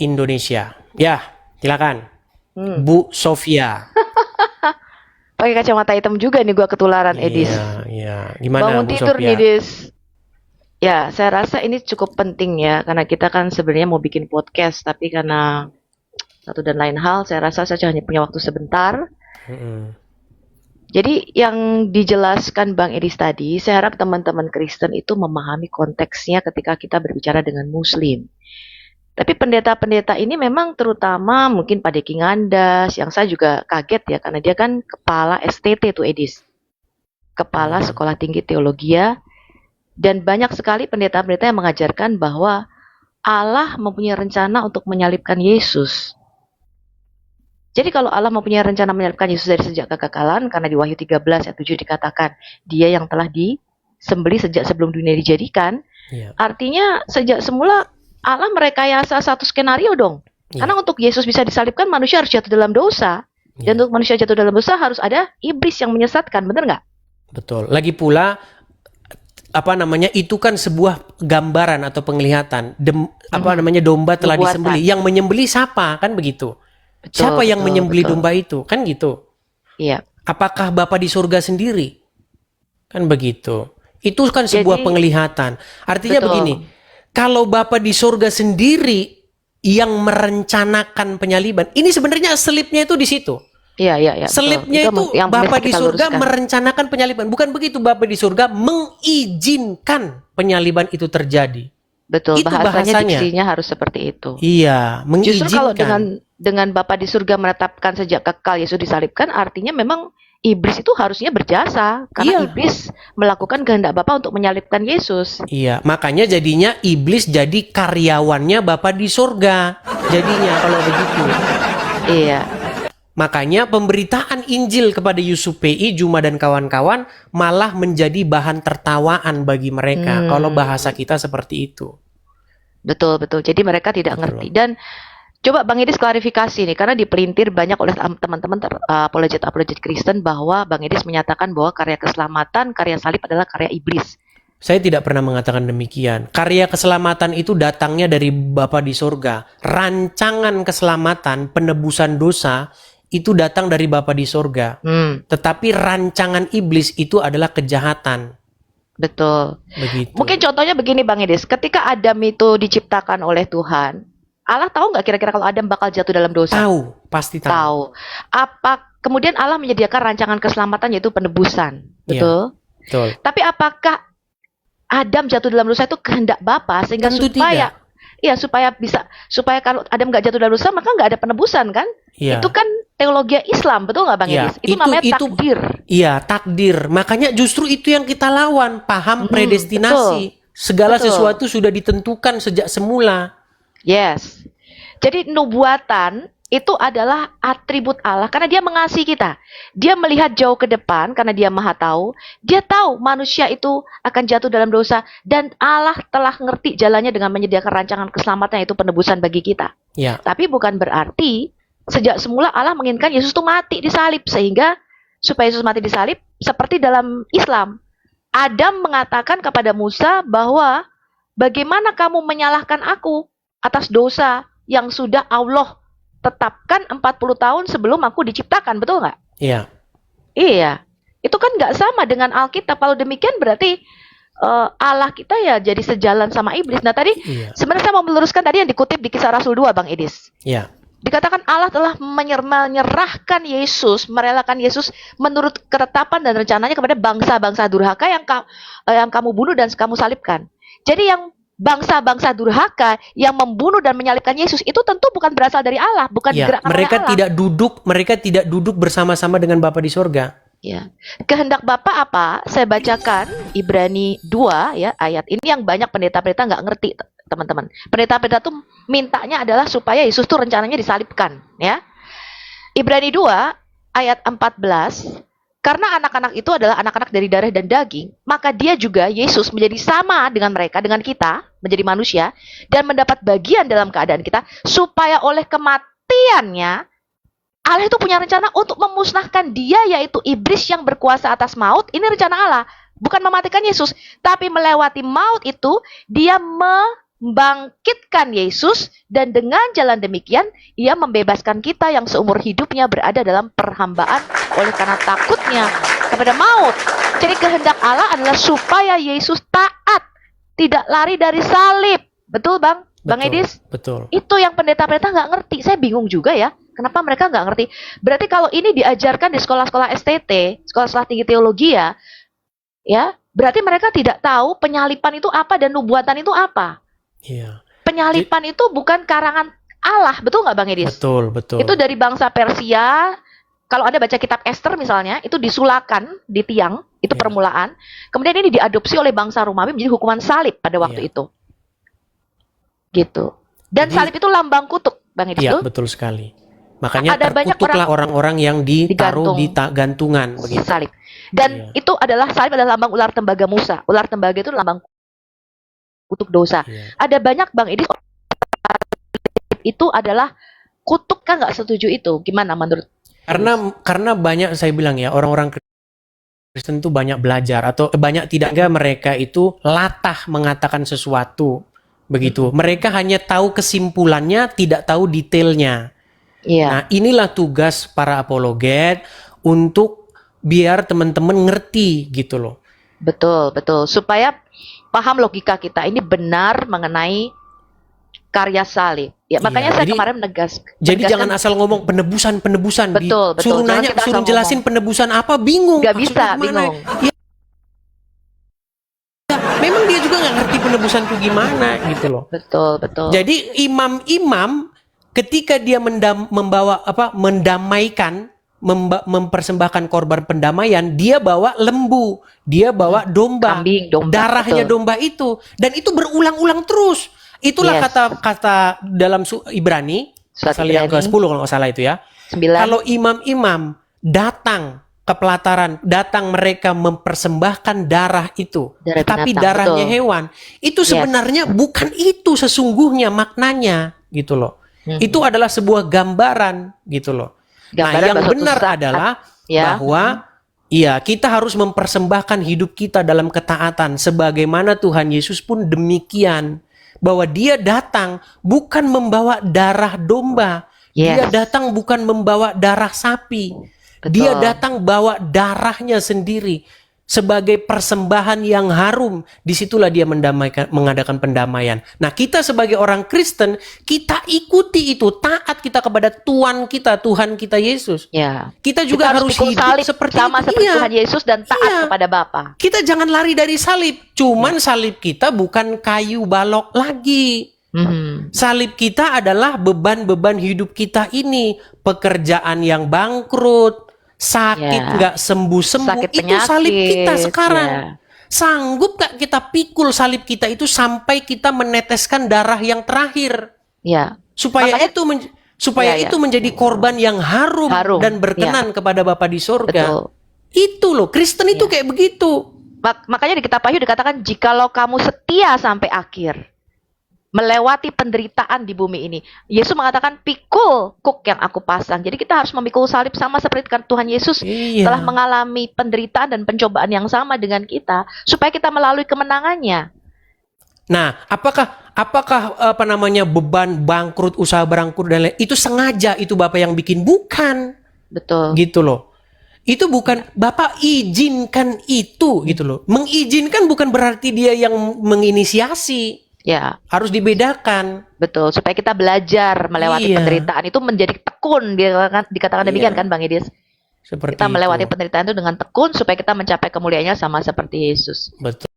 Indonesia. Ya, silakan. Bu Sofia. Pakai kacamata hitam juga nih gua ketularan, Edis. Iya. Gimana Bangun Bu tidur Sofia? nih, Dis. Ya, saya rasa ini cukup penting ya, karena kita kan sebenarnya mau bikin podcast, tapi karena satu dan lain hal, saya rasa saya hanya punya waktu sebentar. Jadi yang dijelaskan Bang Edis tadi, saya harap teman-teman Kristen itu memahami konteksnya ketika kita berbicara dengan Muslim. Tapi pendeta-pendeta ini memang terutama mungkin Pak Deki Ngandas, yang saya juga kaget ya, karena dia kan kepala STT tuh Edis. Kepala Sekolah Tinggi Teologia. Dan banyak sekali pendeta-pendeta yang mengajarkan bahwa Allah mempunyai rencana untuk menyalibkan Yesus. Jadi kalau Allah mempunyai rencana menyalibkan Yesus dari sejak kekekalan, karena di Wahyu 13 ayat 7 dikatakan, dia yang telah disembelih sejak sebelum dunia dijadikan, artinya sejak semula Allah merekayasa satu skenario dong. Karena untuk Yesus bisa disalibkan, manusia harus jatuh dalam dosa. Dan untuk manusia jatuh dalam dosa harus ada iblis yang menyesatkan, benar nggak? Betul. Lagi pula itu kan sebuah gambaran atau penglihatan domba telah disembelih. Yang menyembelih siapa? Kan begitu. Siapa yang menyembelih domba itu? Kan gitu. Iya. Apakah Bapa di surga sendiri? Kan begitu. Itu kan sebuah penglihatan. Artinya begini, kalau Bapa di surga sendiri yang merencanakan penyaliban, ini sebenarnya selipnya itu di situ. Iya. Selipnya itu Bapa di surga merencanakan penyaliban. Bukan begitu, Bapa di surga mengizinkan penyaliban itu terjadi. Betul, itu bahasanya diksinya harus seperti itu. Iya, mengizinkan. Justru kalau dengan Bapa di surga menetapkan sejak kekal Yesus disalibkan, artinya memang iblis itu harusnya berjasa. Karena iblis melakukan kehendak Bapa untuk menyalibkan Yesus. Iya, makanya jadinya iblis jadi karyawannya Bapa di surga. Jadinya kalau begitu. Iya. Makanya pemberitaan Injil kepada YUSUPI, Juma dan kawan-kawan malah menjadi bahan tertawaan bagi mereka. Kalau bahasa kita seperti itu. Betul. Jadi mereka tidak ngerti. Dan coba Bang Edis klarifikasi nih, karena dipelintir banyak oleh teman-teman apologet Kristen bahwa Bang Edis menyatakan bahwa karya keselamatan, karya salib adalah karya iblis. Saya tidak pernah mengatakan demikian. Karya keselamatan itu datangnya dari Bapa di surga. Rancangan keselamatan, penebusan dosa, itu datang dari Bapa di surga. Tetapi rancangan iblis itu adalah kejahatan. Betul. Begitu. Mungkin contohnya begini Bang Edis, ketika Adam itu diciptakan oleh Tuhan, Allah tahu nggak kira-kira kalau Adam bakal jatuh dalam dosa? Tahu, pasti tahu. Kemudian Allah menyediakan rancangan keselamatan yaitu penebusan. Betul? Ya, betul. Tapi apakah Adam jatuh dalam dosa itu kehendak Bapa sehingga Tentu tidak. supaya kalau Adam nggak jatuh dalam dosa maka nggak ada penebusan kan? Ya. Itu kan teologi Islam, betul nggak Bang Edis? Itu namanya takdir. Iya, takdir. Makanya justru itu yang kita lawan, paham predestinasi. Segala sesuatu sudah ditentukan sejak semula. Yes. Jadi nubuatan itu adalah atribut Allah karena dia mengasihi kita. Dia melihat jauh ke depan karena dia maha tahu. Dia tahu manusia itu akan jatuh dalam dosa. Dan Allah telah ngerti jalannya dengan menyediakan rancangan keselamatan yaitu penebusan bagi kita. Ya. Tapi bukan berarti sejak semula Allah menginginkan Yesus itu mati disalib. Sehingga supaya Yesus mati disalib seperti dalam Islam. Adam mengatakan kepada Musa bahwa bagaimana kamu menyalahkan aku atas dosa yang sudah Allah tetapkan 40 tahun sebelum aku diciptakan, betul nggak? Iya. Iya. Itu kan nggak sama dengan Alkitab. Kalau demikian berarti Allah kita ya jadi sejalan sama iblis. Nah tadi sebenarnya saya mau meluruskan tadi yang dikutip di Kisah Rasul 2, Bang Edis. Iya. Dikatakan Allah telah menyerahkan Yesus, merelakan Yesus menurut ketetapan dan rencananya kepada bangsa-bangsa durhaka yang kamu bunuh dan kamu salibkan. Jadi yang bangsa-bangsa durhaka yang membunuh dan menyalibkan Yesus itu tentu bukan berasal dari Allah, bukan digerakkan oleh Allah. Mereka tidak duduk bersama-sama dengan Bapa di surga. Ya. Kehendak Bapa apa? Saya bacakan Ibrani 2 ya, ayat ini yang banyak pendeta-pendeta nggak ngerti, teman-teman. Pendeta-pendeta tuh mintanya adalah supaya Yesus tuh rencananya disalibkan, ya. Ibrani 2 ayat 14. Karena anak-anak itu adalah anak-anak dari darah dan daging, maka dia juga, Yesus, menjadi sama dengan mereka, dengan kita, menjadi manusia, dan mendapat bagian dalam keadaan kita, supaya oleh kematiannya, Allah itu punya rencana untuk memusnahkan dia, yaitu iblis yang berkuasa atas maut. Ini rencana Allah, bukan mematikan Yesus, tapi melewati maut itu, dia membangkitkan Yesus, dan dengan jalan demikian ia membebaskan kita yang seumur hidupnya berada dalam perhambaan oleh karena takutnya kepada maut. Jadi kehendak Allah adalah supaya Yesus taat, tidak lari dari salib. Betul Bang? Bang Betul, Edis? betul. Itu yang pendeta-pendeta nggak ngerti. Saya bingung juga ya, kenapa mereka nggak ngerti. Berarti kalau ini diajarkan di sekolah-sekolah STT, sekolah-sekolah tinggi teologi ya, berarti mereka tidak tahu penyalipan itu apa dan nubuatan itu apa. Iya. Penyalipan itu bukan karangan Allah, betul nggak Bang Edis? Betul, betul. Itu dari bangsa Persia. Kalau Anda baca kitab Esther misalnya, itu disulakan di tiang, itu Iya. permulaan. Kemudian ini diadopsi oleh bangsa Romawi menjadi hukuman salib pada waktu Iya. itu. Gitu. Dan Jadi- salib itu lambang kutuk, Bang Edis. Iya, Tuh? betul sekali. Makanya Ada banyak terkutuklah orang-orang yang ditaruh digantung. di gantungan begitu. Salib. Dan Iya. itu adalah salib adalah lambang ular tembaga Musa. Ular tembaga itu lambang kutuk dosa. Iya. Ada banyak Bang Edis itu adalah kutuk, kan nggak setuju itu. Gimana menurut? Karena banyak, saya bilang ya, orang-orang Kristen itu banyak belajar atau banyak tidak enggak mereka itu latah mengatakan sesuatu begitu. Mereka hanya tahu kesimpulannya, tidak tahu detailnya. Iya. Nah, inilah tugas para apologet untuk biar teman-teman ngerti gitu loh. Betul, betul. Supaya paham logika kita ini benar mengenai karya salib. Ya, makanya Iya, saya jadi- kemarin Jadi menegaskan, jangan asal ngomong penebusan. Betul, betul. Suruh Jangan nanya, kita asal suruh jelasin penebusan apa, bingung. nggak Maksudnya bisa, gimana? bingung. Ya, memang dia juga nggak ngerti penebusan itu gimana gitu loh. Betul, betul. Jadi imam-imam ketika dia mendamaikan, mempersembahkan korban pendamaian, dia bawa lembu, dia bawa domba, Kambing, domba, darahnya betul. domba itu, dan itu berulang-ulang terus. Itulah Yes. kata dalam Ibrani, Surat pasal yang Ibrani. ke-10 kalau nggak salah itu ya. 9. Kalau imam-imam datang ke pelataran, datang mereka mempersembahkan darah itu, Darah tapi binatang, darahnya betul. hewan, itu Yes. sebenarnya bukan itu sesungguhnya maknanya gitu loh. Mhm. Itu adalah sebuah gambaran gitu loh. Gambaran nah, yang bahwa suatu benar saat, adalah ya. bahwa iya, kita harus mempersembahkan hidup kita dalam ketaatan sebagaimana Tuhan Yesus pun demikian. Bahwa dia datang bukan membawa darah domba. Dia Yes. datang bukan membawa darah sapi. Betul. Dia datang bawa darahnya sendiri sebagai persembahan yang harum. Disitulah dia mengadakan pendamaian. Nah, kita sebagai orang Kristen, kita ikuti itu, taat kita kepada Tuhan kita Yesus. Ya. Kita juga Kita harus pikul hidup salib seperti sama itu. seperti Iya. Tuhan Yesus dan taat Iya. kepada Bapa. Kita jangan lari dari salib. Cuman salib kita bukan kayu balok lagi. Mhm. Salib kita adalah beban-beban hidup kita ini. Pekerjaan yang bangkrut, sakit Ya. nggak sembuh-sembuh. Sakit Itu penyakit, salib kita sekarang. ya. Sanggup gak kita pikul salib kita itu sampai kita meneteskan darah yang terakhir? Ya. Supaya Makanya- supaya Ya, ya. itu menjadi korban yang harum, Harum, dan berkenan kepada Bapa di sorga. Betul. Itu loh, Kristen itu kayak begitu. Makanya di kitab Wahyu dikatakan jikalau kamu setia sampai akhir, melewati penderitaan di bumi ini. Yesus mengatakan pikul kuk yang aku pasang. Jadi kita harus memikul salib sama seperti Tuhan Yesus Iya. telah mengalami penderitaan dan pencobaan yang sama dengan kita supaya kita melalui kemenangannya. Nah, apakah beban bangkrut, usaha bangkrut dan lain itu sengaja itu Bapak yang bikin? Bukan. Betul. Gitu loh. Itu bukan Bapak izinkan itu gitu loh. Mengizinkan bukan berarti dia yang menginisiasi. Ya, Harus dibedakan. betul. Supaya kita belajar melewati Iya. penderitaan itu menjadi tekun. Dikatakan demikian Iya. kan Bang Idis? Seperti Kita melewati itu. penderitaan itu dengan tekun supaya kita mencapai kemuliaannya sama seperti Yesus. Betul.